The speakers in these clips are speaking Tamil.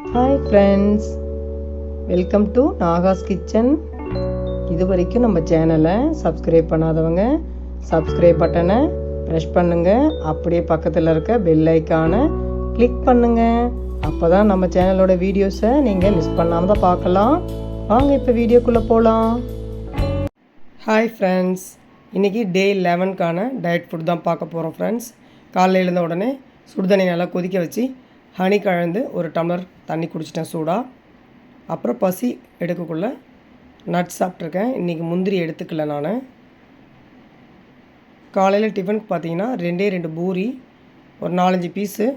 Hi friends, welcome to Nahash kitchen. இது வரைக்கும் நம்ம சேனலை சப்ஸ்கிரைப் பண்ணாதவங்க சப்ஸ்கிரைப் பட்டனை ப்ரெஸ் பண்ணுங்கள். அப்படியே பக்கத்தில் இருக்க பெல் ஐக்கானை கிளிக் பண்ணுங்கள். அப்போ தான் நம்ம சேனலோட வீடியோஸை நீங்கள் மிஸ் பண்ணாமல் தான் பார்க்கலாம். வாங்க இப்போ வீடியோக்குள்ளே போகலாம். ஹாய் ஃப்ரெண்ட்ஸ், இன்றைக்கி டே 11க்கான டயட் ஃபுட் தான் பார்க்க போகிறோம் ஃப்ரெண்ட்ஸ். காலையில் எழுந்த உடனே சுடுதண்ணி நல்லா கொதிக்க வச்சு ஹனி கலந்து ஒரு டம்ளர் தண்ணி குடிச்சிட்டேன் சூடாக. அப்புறம் பசி எடுக்கக்குள்ளே நட்ஸ் சாப்பிட்ருக்கேன். இன்றைக்கி முந்திரி எடுத்துக்கல நான். காலையில் டிஃபனுக்கு பார்த்தீங்கன்னா 2 பூரி, ஒரு 4-5 பீஸு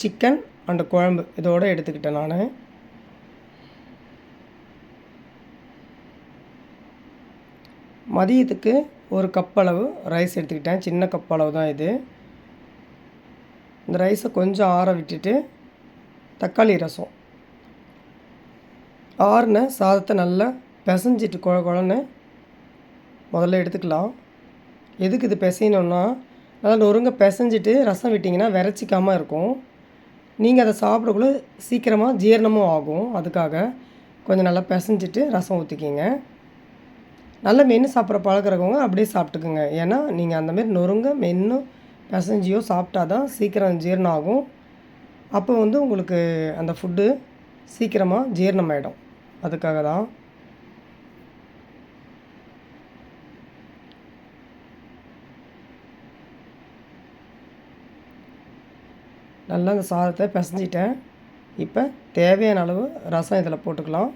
சிக்கன் அண்டு குழம்பு இதோடு எடுத்துக்கிட்டேன் நான். மதியத்துக்கு ஒரு கப் அளவு ரைஸ் எடுத்துக்கிட்டேன். சின்ன கப் அளவு தான் இது. இந்த ரைஸை கொஞ்சம் ஆற விட்டுட்டு தக்காளி ரசம், ஆறின சாதத்தை நல்லா பிசைஞ்சிட்டு குழன்னு முதல்ல எடுத்துக்கலாம். எதுக்கு இது பிசையணுன்னா, நல்லா நொறுங்க பிசைஞ்சிட்டு ரசம் விட்டிங்கன்னா விரைச்சிக்காமல் இருக்கும். நீங்கள் அதை சாப்பிடக்குள்ள சீக்கிரமாக ஜீரணமும் ஆகும். அதுக்காக கொஞ்சம் நல்லா பிசைஞ்சிட்டு ரசம் ஊற்றிக்கிங்க. நல்லா மென்று சாப்பிட்ற பழக்கிறவங்க அப்படியே சாப்பிட்டுக்குங்க. ஏன்னா நீங்கள் அந்தமாரி நொறுங்க மென்று பிசைஞ்சியோ சாப்பிட்டா தான் சீக்கிரம் ஜீரணம் ஆகும். அப்போ உங்களுக்கு அந்த ஃபுட்டு சீக்கிரமாக ஜீரணமாயிடும். அதுக்காக தான். நல்லா அந்த சாதத்தை பிசைஞ்சிட்டேன். இப்போ தேவையான அளவு ரசம் இதில் போட்டுக்கலாம்.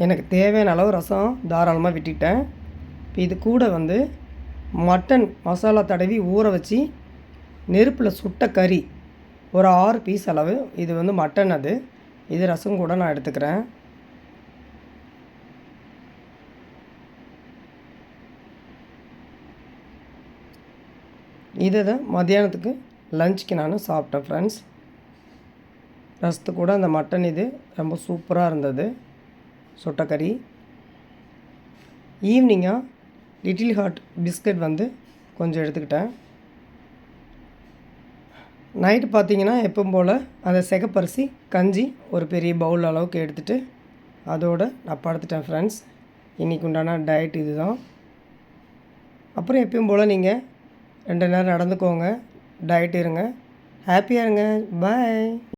எனக்கு தேவையான அளவு ரசம் தாராளமாக விட்டுட்டேன். இப்போ இது கூட மட்டன் மசாலா தடவி ஊற வச்சு நெருப்பில் சுட்ட கறி ஒரு 6 பீஸ் அளவு. இது மட்டன். இது ரசம் கூட நான் எடுத்துக்கிறேன். இதை தான் மத்தியானத்துக்கு லஞ்சுக்கு நான் சாப்பிட்டேன் ஃப்ரெண்ட்ஸ். ரசத்து கூட அந்த மட்டன் இது ரொம்ப சூப்பராக இருந்தது, சொட்டக்கறி. ஈவினிங்காக லிட்டில் ஹார்ட் பிஸ்கட் கொஞ்சம் எடுத்துக்கிட்டேன். நைட்டு பார்த்திங்கன்னா எப்பவும் போல் அந்த சிகப்பரிசி கஞ்சி ஒரு பெரிய பவுல் அளவுக்கு எடுத்துகிட்டு அதோடு நான் படுத்துட்டேன் ஃப்ரெண்ட்ஸ். இன்றைக்கி உண்டான டயட் இது தான். அப்புறம் எப்பயும் போல் நீங்கள் 2 நேரம் நடந்துக்கோங்க, டயட் இருங்க, ஹாப்பியாக இருங்க. பாய்.